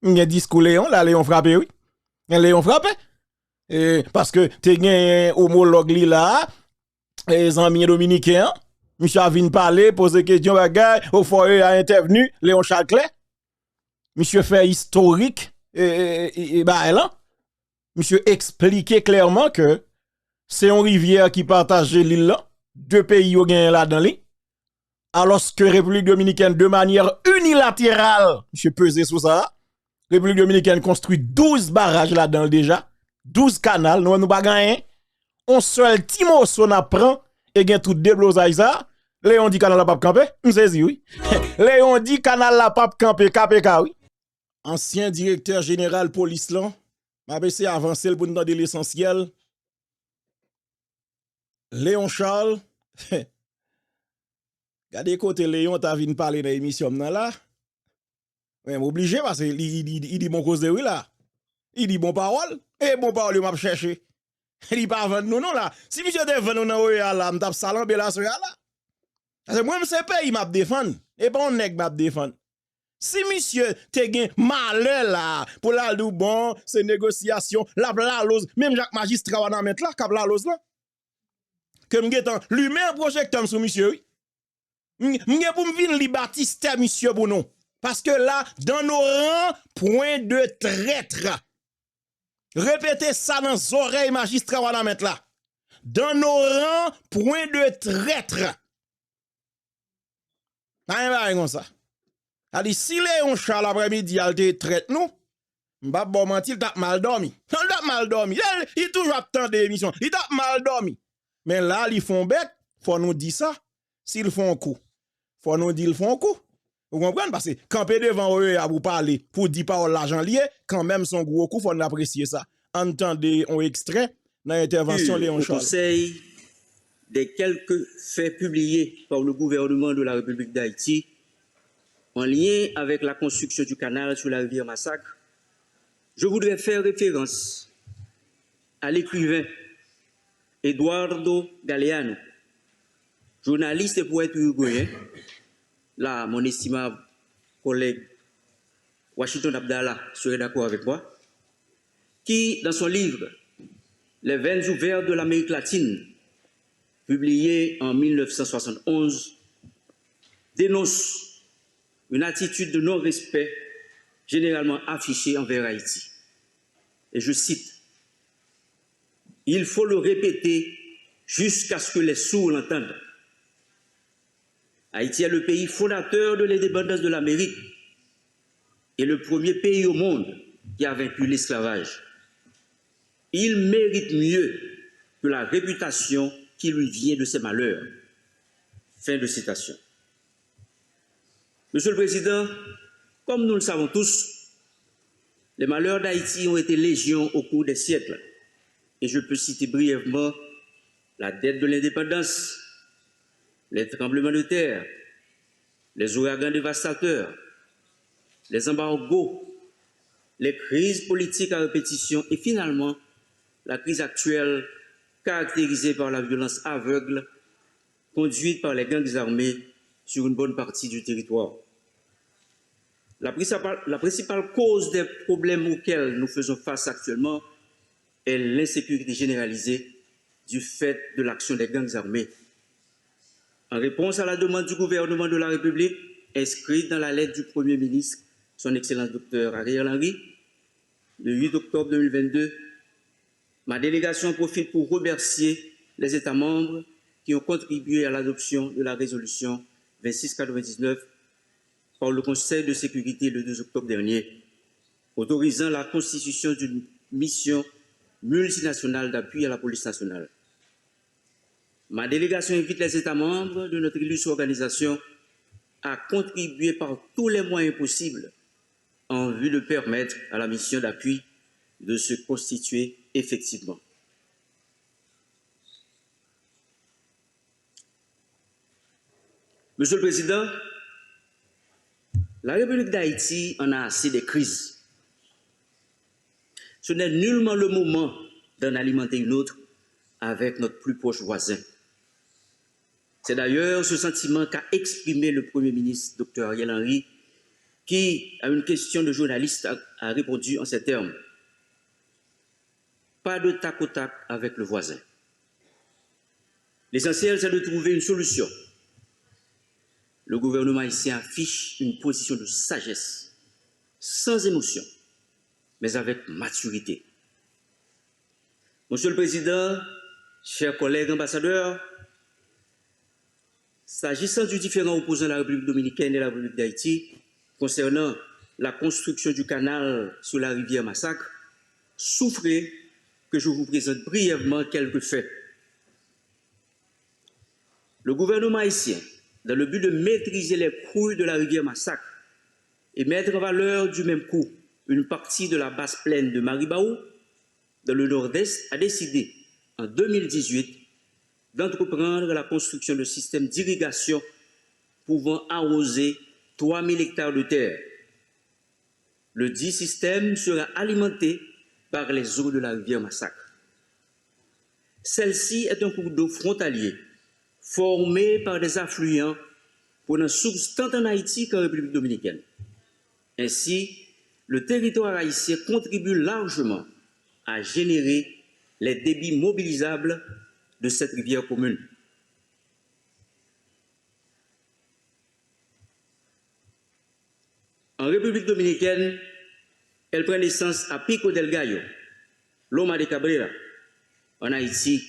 Il y a discours Léon, là, Léon frappé, oui. Léon frappé. Parce que tu as un homologue là, les amis dominicains, monsieur a venu parler, poser question, bagay, au foyer a intervenu, Léon Chaclet. Monsieur fait historique, bah, là. Monsieur expliquait clairement que c'est une rivière qui partage l'île là. Deux pays ont gagné là dans l'île. Alors que République Dominicaine, de manière unilatérale, monsieur pesé sur ça, République Dominicaine construit 12 barrages là-dedans déjà, 12 canaux, nous pas gagné. On seul Timoso n'a prend et gagne tout déblosaille ça. Léon dit canal la pape campé, m'saisi oui. Léon dit canal la pape campé, KPK oui. Ancien directeur général police là, m'a essayé avancer pour nous donner l'essentiel. Léon Charles, regardez côté Léon, t'as venu parler dans l'émission là. Mais obligé parce qu'il dit bon cause de oui là. Il dit bon parole. Et bon parole, il m'a cherché. Il dit pas vendre nous non là. Si monsieur te vend nous dans là, m'tap salambe là sur là. Parce que moi c'est pays m'a défendre et pas on nèg m'a défendre. Si monsieur te gen malheur là pour la dou bon, c'est négociation, la lose, même Jacques magistrat va mettre là, cap la lose là. Que m'getan lui-même projecteur sur monsieur oui. M'gen pour m'vin li Baptiste monsieur pour nous. Parce que là, dans nos rangs, point de traître. Répétez ça dans les oreilles magistrats, on va mettre là. Dans nos rangs, point de traître. Pas comme ça. Ali, si Léon Charles après-midi, il te traite nous, m'ba bon mentir, il t'a mal dormi. Il t'a mal dormi. Il toujours attend des émissions. Il t'a mal dormi. Mais là, ils font bête, faut nous dire ça. S'ils font un coup, faut nous dire ils font un coup. Vous comprenez? Parce que camper devant eux à vous parler pour dire pas l'argent lié, quand même son gros coup, faut apprécier ça. Entendez un extrait dans l'intervention de Léon Charles. Conseil des quelques faits publiés par le gouvernement de la République d'Haïti en lien avec la construction du canal sur la rivière Massacre, je voudrais faire référence à l'écrivain Eduardo Galeano, journaliste et poète uruguayen. Là, mon estimable collègue Washington Abdallah serait d'accord avec moi, qui, dans son livre Les veines ouvertes de l'Amérique latine, publié en 1971, dénonce une attitude de non-respect généralement affichée envers Haïti. Et je cite, « Il faut le répéter jusqu'à ce que les sourds l'entendent. Haïti est le pays fondateur de l'indépendance de l'Amérique et le premier pays au monde qui a vaincu l'esclavage. Il mérite mieux que la réputation qui lui vient de ses malheurs. » Fin de citation. Monsieur le Président, comme nous le savons tous, les malheurs d'Haïti ont été légion au cours des siècles. Et je peux citer brièvement la dette de l'indépendance, les tremblements de terre, les ouragans dévastateurs, les embargos, les crises politiques à répétition et finalement la crise actuelle caractérisée par la violence aveugle conduite par les gangs armés sur une bonne partie du territoire. La principale cause des problèmes auxquels nous faisons face actuellement est l'insécurité généralisée du fait de l'action des gangs armés. En réponse à la demande du gouvernement de la République, inscrite dans la lettre du Premier ministre, son Excellence Dr Ariel Henry, le 8 octobre 2022, ma délégation profite pour remercier les États membres qui ont contribué à l'adoption de la résolution 2699 par le Conseil de sécurité le 2 octobre dernier, autorisant la constitution d'une mission multinationale d'appui à la police nationale. Ma délégation invite les États membres de notre illustre organisation à contribuer par tous les moyens possibles en vue de permettre à la mission d'appui de se constituer effectivement. Monsieur le Président, la République d'Haïti en a assez des crises. Ce n'est nullement le moment d'en alimenter une autre avec notre plus proche voisin. C'est d'ailleurs ce sentiment qu'a exprimé le Premier ministre Dr Ariel Henry, qui, à une question de journaliste, a répondu en ces termes. Pas de tac au tac avec le voisin. L'essentiel, c'est de trouver une solution. Le gouvernement haïtien affiche une position de sagesse, sans émotion, mais avec maturité. Monsieur le Président, chers collègues ambassadeurs, s'agissant du différent opposant la République dominicaine et la République d'Haïti concernant la construction du canal sur la rivière Massacre, souffrez que je vous présente brièvement quelques faits. Le gouvernement haïtien, dans le but de maîtriser les crouilles de la rivière Massacre et mettre en valeur du même coup une partie de la basse plaine de Maribaou, dans le nord-est, a décidé en 2018 d'entreprendre la construction de systèmes d'irrigation pouvant arroser 3000 hectares de terre. Le dit système sera alimenté par les eaux de la rivière Massacre. Celle-ci est un cours d'eau frontalier formé par des affluents prenant source tant en Haïti qu'en République dominicaine. Ainsi, le territoire haïtien contribue largement à générer les débits mobilisables de cette rivière commune. En République dominicaine, elle prend naissance à Pico del Gallo, Loma de Cabrera. En Haïti,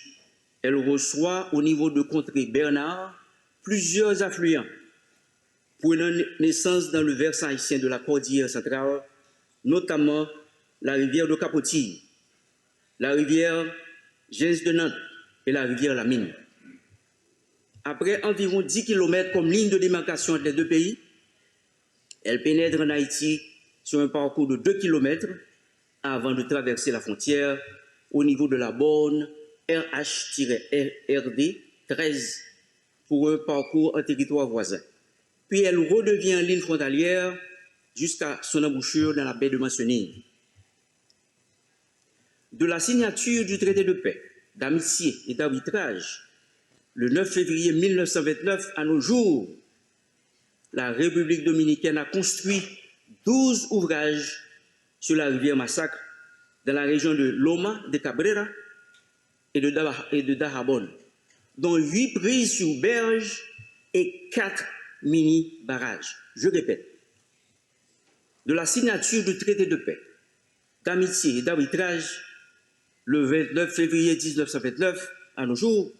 elle reçoit au niveau de Contrée Bernard plusieurs affluents, prenant naissance dans le versant haïtien de la cordillère centrale, notamment la rivière de Capotille, la rivière Gens de Nantes et la rivière La Mine. Après environ 10 km comme ligne de démarcation entre les deux pays, elle pénètre en Haïti sur un parcours de 2 km avant de traverser la frontière au niveau de la borne RH-RD 13 pour un parcours en territoire voisin. Puis elle redevient en ligne frontalière jusqu'à son embouchure dans la baie de Mancenille. De la signature du traité de paix, d'amitié et d'arbitrage, le 9 février 1929 à nos jours, la République dominicaine a construit 12 ouvrages sur la rivière Massacre dans la région de Loma de Cabrera et de Dajabon, dont 8 prises sur berge et 4 mini-barrages. Je répète, de la signature du traité de paix, d'amitié et d'arbitrage, le 29 février 1929 à nos jours,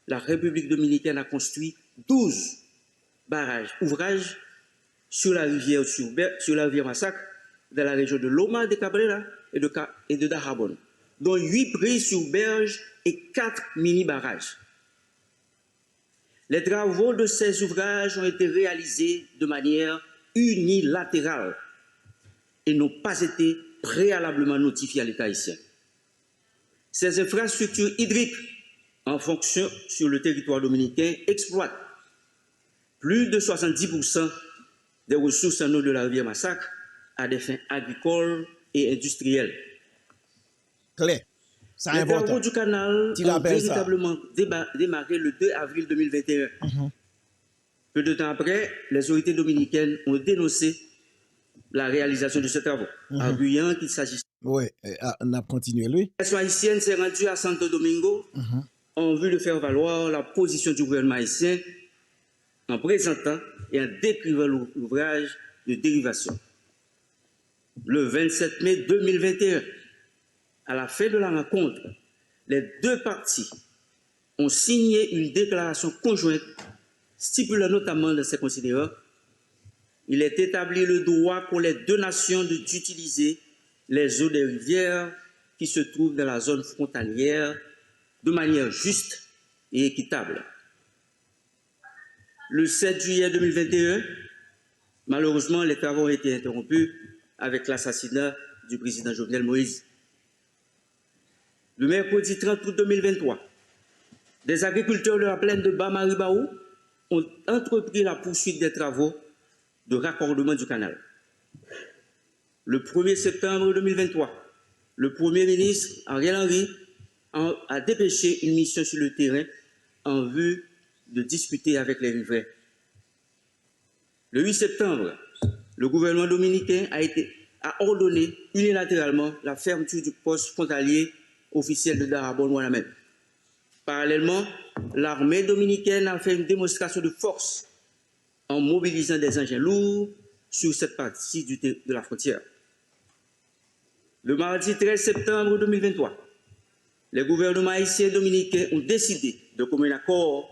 la République dominicaine a construit 12 ouvrages sur la rivière Massacre, dans la région de Loma de Cabrera et de Dajabon, dont 8 prises sur berge et 4 mini-barrages. Les travaux de ces ouvrages ont été réalisés de manière unilatérale et n'ont pas été préalablement notifiés à l'État haïtien. Ces infrastructures hydriques en fonction sur le territoire dominicain exploitent plus de 70% des ressources en eau de la rivière Massacre à des fins agricoles et industrielles. Claire. Les travaux du canal ont véritablement démarré le 2 avril 2021. Peu de temps après, les autorités dominicaines ont dénoncé la réalisation de ces travaux, arguant qu'il s'agissait. Oui, on a continué, lui. La délégation haïtienne s'est rendue à Santo Domingo en vue de faire valoir la position du gouvernement haïtien en présentant et en décrivant l'ouvrage de dérivation. Le 27 mai 2021, à la fin de la rencontre, les deux parties ont signé une déclaration conjointe stipulant notamment dans ces considérants: il est établi le droit pour les deux nations d'utiliser les eaux des rivières qui se trouvent dans la zone frontalière de manière juste et équitable. Le 7 juillet 2021, malheureusement, les travaux ont été interrompus avec l'assassinat du président Jovenel Moïse. Le mercredi 30 août 2023, des agriculteurs de la plaine de Bas-Maribaou ont entrepris la poursuite des travaux de raccordement du canal. Le 1er septembre 2023, le Premier ministre Ariel Henry a dépêché une mission sur le terrain en vue de discuter avec les riverains. Le 8 septembre, le gouvernement dominicain a ordonné unilatéralement la fermeture du poste frontalier officiel de Darabon-Ouanamène. Parallèlement, l'armée dominicaine a fait une démonstration de force en mobilisant des engins lourds sur cette partie de la frontière. Le mardi 13 septembre 2023, les gouvernements haïtiens et dominicains ont décidé de commun accord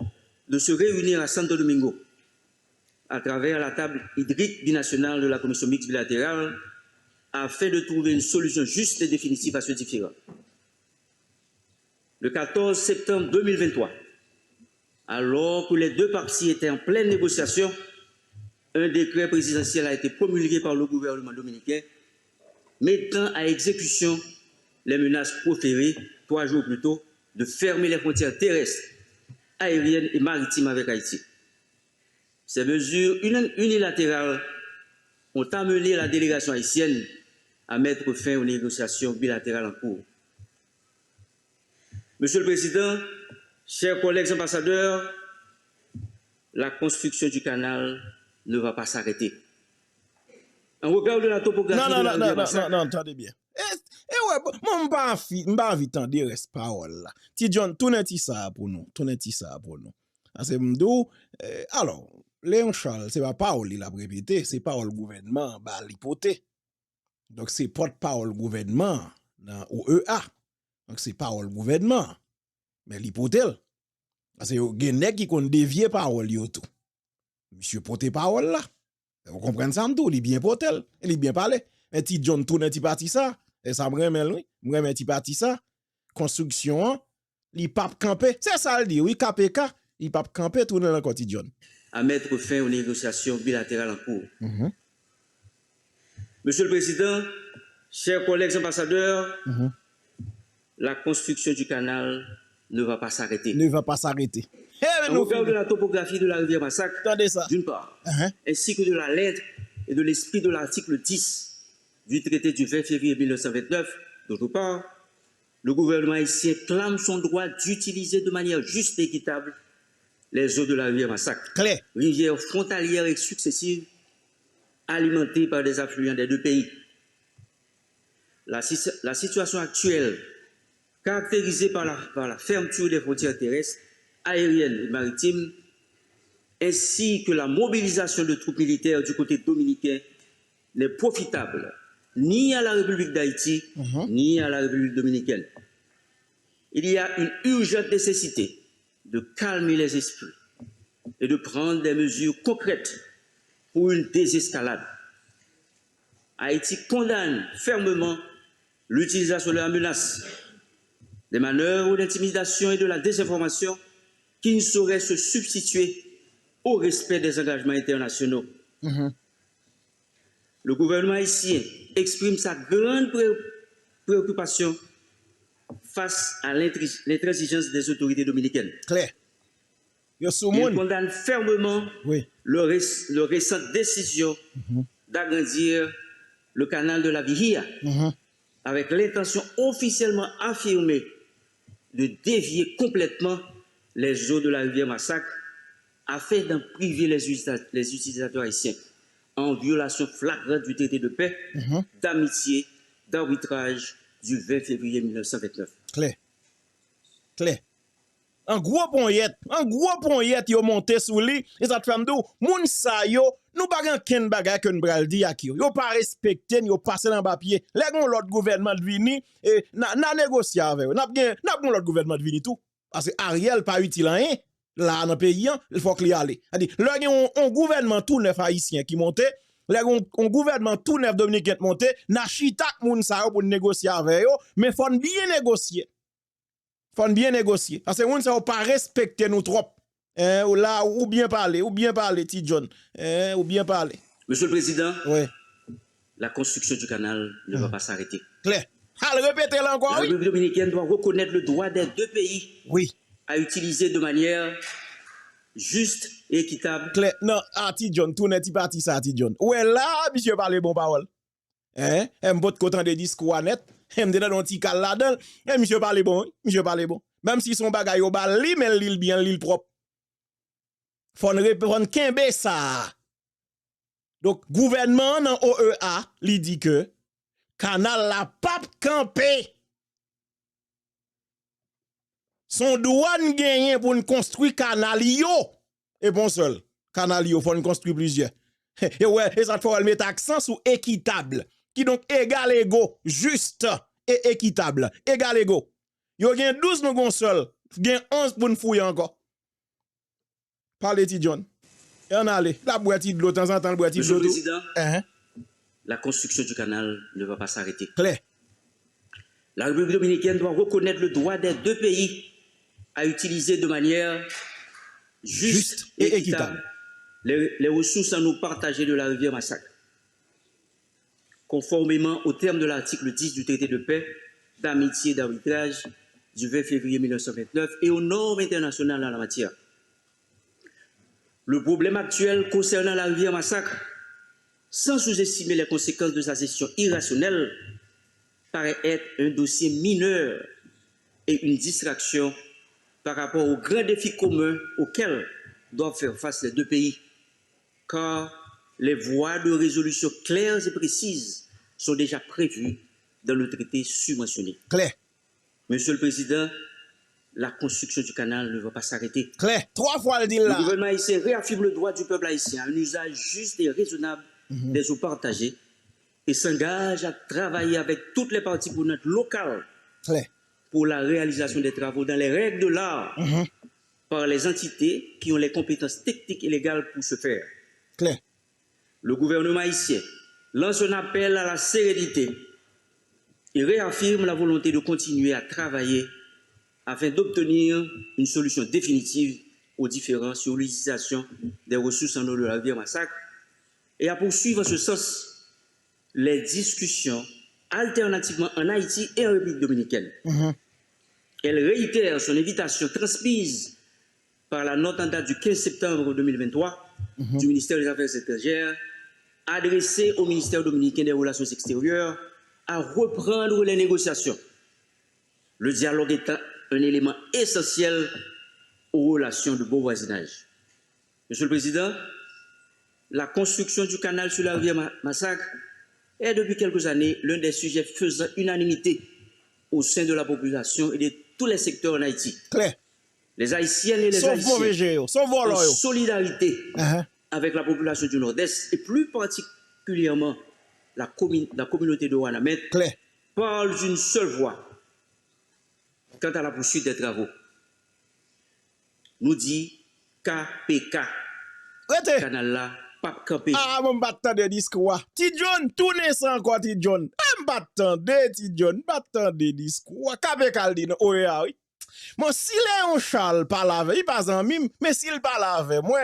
de se réunir à Santo Domingo à travers la table hydrique binationale de la commission mixte bilatérale afin de trouver une solution juste et définitive à ce différend. Le 14 septembre 2023, alors que les deux parties étaient en pleine négociation, un décret présidentiel a été promulgué par le gouvernement dominicain mettant à exécution les menaces proférées 3 jours plus tôt de fermer les frontières terrestres, aériennes et maritimes avec Haïti. Ces mesures unilatérales ont amené la délégation haïtienne à mettre fin aux négociations bilatérales en cours. Monsieur le Président, chers collègues ambassadeurs, la construction du canal ne va pas s'arrêter. En regard de la topographie Non, attendez bien. Ouais, moi, m'pas envie de reste parole là. Ti John, tout n'est ça pour nous. C'est m'dou, alors, Léon Charles, c'est pas parole il a répété, c'est parole gouvernement, bah l'hypothèse. Donc, c'est porte-parole gouvernement dans OEA. Donc, c'est parole gouvernement. Mais l'hypothèse, parce que y a qui qu'on dévier parole yo tout. Monsieur porte parole là. Vous comprenez ça m'dou, il bien porté, il bien parlé. Mais ti John tourne ti parti ça, et ça m'remel oui, m'remel ti parti ça. Construction, li pape campé, c'est ça le dit, oui KPK, il pape campé tourne dans le ti John. À mettre fin aux négociations bilatérales en cours. Monsieur le Président, chers collègues ambassadeurs, la construction du canal ne va pas s'arrêter. En regard de la topographie de la rivière Massacre, d'une part, ainsi que de la lettre et de l'esprit de l'article 10 du traité du 20 février 1929, d'autre part, le gouvernement haïtien clame son droit d'utiliser de manière juste et équitable les eaux de la rivière Massacre, rivière frontalière et successive, alimentée par des affluents des deux pays. La situation actuelle, caractérisée par la fermeture des frontières terrestres, aériennes et maritimes, ainsi que la mobilisation de troupes militaires du côté dominicain, n'est profitable ni à la République d'Haïti, ni à la République dominicaine. Il y a une urgente nécessité de calmer les esprits et de prendre des mesures concrètes pour une désescalade. Haïti condamne fermement l'utilisation de la menace, des manœuvres d'intimidation et de la désinformation qui ne sauraient se substituer au respect des engagements internationaux. Le gouvernement haïtien exprime sa grande préoccupation face à l'intransigeance des autorités dominicaines. Il condamne fermement le récente décision d'agrandir le canal de la Vihia avec l'intention officiellement affirmée de dévier complètement les eaux de la rivière Massacre afin d'en priver les utilisateurs haïtiens en violation flagrante du traité de paix, d'amitié, d'arbitrage du 20 février 1929. Claire. Un gros point yet yo monté sous lui et ça te fait m'dou moun sa yo nous pas gen ken bagay que nous bral di ak yo pas respecté yo passé dans papier les gon l'autre gouvernement de vini et na négocier avec n'a gon l'autre gouvernement de vini tout parce que Ariel pas utile rien là dans pays il faut qu'il y aller a dit là gen un gouvernement tout neuf haïtien qui monté les un gouvernement tout neuf dominicain monté na chitak moun sa yo pour négocier avec yo mais faut bien négocier. Faut bien négocier. Parce que on ne pas respecter nous trop. Là, ou bien parler, T. John. Ou bien parler. Monsieur le Président, la construction du canal ne va pas s'arrêter. Claire. Répétez-le encore. La République dominicaine doit reconnaître le droit des deux pays à utiliser de manière juste et équitable. Claire. Non, T. John, tout n'est pas ça, T. John. Ouais, là, monsieur parle bon parole. M'bot kotan de discours net, m'de dans un petit cal là-dedans, monsieur parle bon. Même si son bagay yo bal li, mais l'île bien, l'île propre. Faut répondre kembe ça. Donc, gouvernement dans OEA, li dit que canal la pape campé. Son douane gagné pour nous construire canal yo. Et bon seul. Canal yo, faut nous construire plusieurs. Et ouais, et ça faut mettre accent sur équitable. Qui donc égal égaux, juste et équitable. Égal égaux. Yo gen 12 nous gon seul. Gen 11 pour nous fouiller encore. Parlez ti John. Et on allez. La boîte de l'eau, temps en temps, la boîte de l'eau. Monsieur le Président, la construction du canal ne va pas s'arrêter. Claire. La République dominicaine doit reconnaître le droit des deux pays à utiliser de manière juste et équitable les ressources à nous partager de la rivière Massacre. Conformément aux termes de l'article 10 du traité de paix, d'amitié et d'arbitrage du 20 février 1929 et aux normes internationales en la matière. Le problème actuel concernant la rivière Massacre, sans sous-estimer les conséquences de sa gestion irrationnelle, paraît être un dossier mineur et une distraction par rapport aux grands défis communs auxquels doivent faire face les deux pays, car les voies de résolution claires et précises sont déjà prévues dans le traité subventionné. Claire. Monsieur le Président, la construction du canal ne va pas s'arrêter. Claire. 3 fois le dit là. Le gouvernement haïtien réaffirme le droit du peuple haïtien à un usage juste et raisonnable des eaux partagées et s'engage à travailler avec toutes les parties prenantes locales Claire. pour la réalisation des travaux dans les règles de l'art par les entités qui ont les compétences techniques et légales pour ce faire. Claire. Le gouvernement haïtien lance un appel à la sérénité et réaffirme la volonté de continuer à travailler afin d'obtenir une solution définitive aux différends sur l'utilisation des ressources en eau de la rivière Massacre et à poursuivre en ce sens les discussions alternativement en Haïti et en République dominicaine. Elle réitère son invitation transmise par la note en date du 15 septembre 2023 du ministère des Affaires étrangères adressée au ministère dominicain des Relations extérieures à reprendre les négociations. Le dialogue étant un élément essentiel aux relations de bon voisinage. Monsieur le Président, la construction du canal sur la rivière Massacre est depuis quelques années l'un des sujets faisant unanimité au sein de la population et de tous les secteurs en Haïti. Claire. Les Haïtiennes et les Haïtiens en solidarité avec la population du Nord-Est et plus particulièrement la communauté de Ouanamet parlent d'une seule voix quant à la poursuite des travaux. Nous dit KPK. Canal là, pas campé. Ah, mon battant de discours. Ti John, tournez ça encore, Ti John. Battant de Ti John, battant de discours. KPK dit, OEA, oui. Moi, si Léon Charles parle avec, il pas en mime, mais s'il parle avec moi,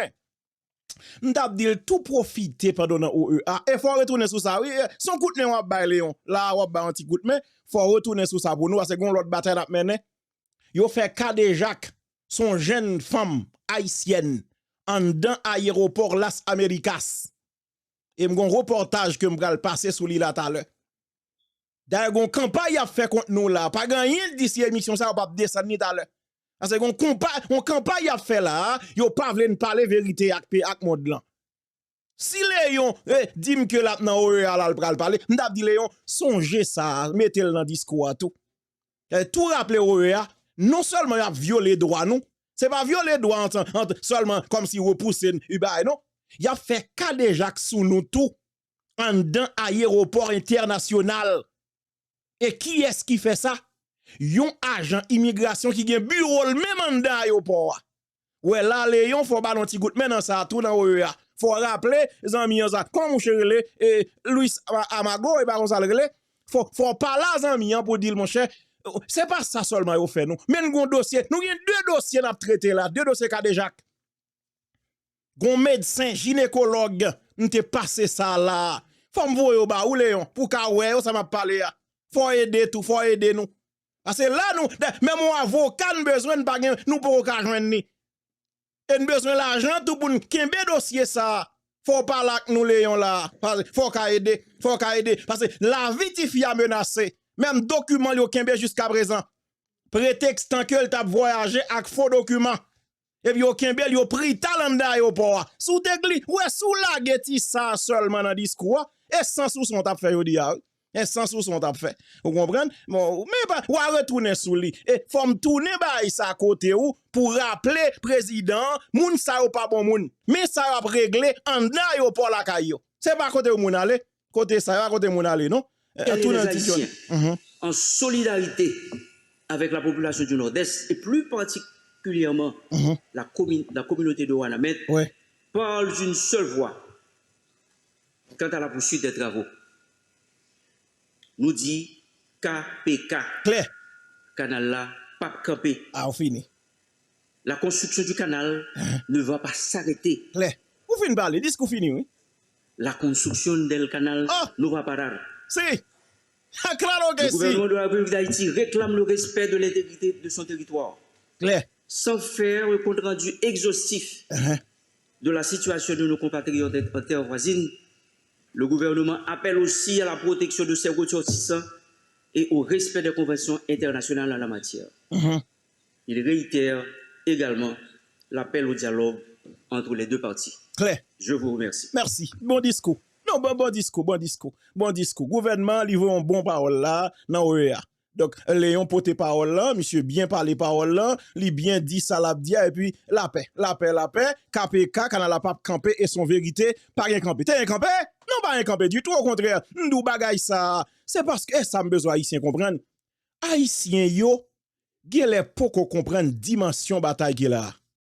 m'tap dit tout profiter pendant OEA. Et faut retourner sur ça, oui. Son coup de main, on va Léon. Là, on va un petit coup de main. Faut retourner sur ça pour nous, parce que l'autre bataille à mener. Yo fait cas de Jacques, son jeune femme haïtienne, en dans aéroport Las Américas. Et m'gon reportage que m'gal passer sous l'île à tout à l'heure. D'ailleurs, gon campagne a fait contre nous là. Pas gagné d'ici émission ça, on va descendre ni tout à l'heure. Parce que gon campagne a fait là, yo pas vle parler vérité ak mode là. Si Léon, dit que là nan OEA là pral parler, m'dap di Léon, songez ça, mettez-le dans discours à tout. Tout rappeler OEA, non seulement y a violé droit nous, c'est pas violer droit seulement comme si repousser Uber non. Y a fait cas de Jacques sous nous tout en dans aéroport international. Et qui est-ce qui fait ça? Yon agent immigration qui gen bureau le même en dans aéroport. Ouais là Léon faut ba non ti gout maintenant ça tout dans OEA. Faut rappeler zanmi ça comme mon cher et Louis Amago et ba ça relé. Faut parler zanmi pour dire mon cher. C'est pas ça seulement yo fait nous. Mais nous gon dossier, nous gen 2 dossiers n'a traité là, 2 dossiers cas de Jacques. Gon médecin gynécologue, nous te passé ça là. Faut m'voyer ba ou Léon pour ka ouais ça m'a parlé. Faut aider tout, faut aider nous. Parce que là nous même mon avocat nous besoin pas nous pour ka joindre ni. Et nous besoin l'argent tout pour kembe dossier ça. Faut parler avec nous Léon là. Faut ka aider parce que la vie ti fi a menacé. Même document yo kembe jusqu'à présent. Prétextant que t'a voyagé avec faux documents. Et puis, aucun bel, yo pris talent d'aéroport. Sous dégli, ouais, sous la geti ça seulement dans discours, et sans sous son tap fait, yo di, et sans sous son tap fait. Vous comprenez? Bon, mais pas, ou à retourner sous lui. Et, faut me tourner, bah, ça à côté ou, pour rappeler, président, moun sa yo pas bon moun. Mais ça va régler en d'aéroport la caillou. C'est pas côté où moun aller. Côté ça, côté moun aller, non? Tout les Haïtiens, en solidarité avec la population du Nord-Est, et plus particulièrement la communauté de Wanamet, parle d'une seule voix quant à la poursuite des travaux. Nous dit KPK. Claire. Canal là, pas campé. Ah, on finit. La construction du canal ne va pas s'arrêter. Claire. Vous finissez parler, dis qu'on finit, oui. La construction del canal ne va pas parar. Si. Claro que le si. gouvernement de la République d'Haïti réclame le respect de l'intégrité de son territoire. Claire. Sans faire un compte rendu exhaustif de la situation de nos compatriotes en terre voisine, le gouvernement appelle aussi à la protection de ses ressortissants et au respect des conventions internationales en la matière. Il réitère également l'appel au dialogue entre les deux parties. Claire. Je vous remercie. Merci. Bon discours. Non, bon discours. Gouvernement, livre un bon parole là, dans OEA. Donc, Léon pote parole là, monsieur bien parlé parole là, li bien dit ça l'a dit, et puis la paix. KPK, canal la pape campé et son vérité, pas rien campé. T'es rien campé? Non, pas rien campé du tout, au contraire. Nous bagay ça. C'est parce que ça me besoin haïtien comprendre. Haïtien yo, gen les poko comprendre dimension bataille qui là.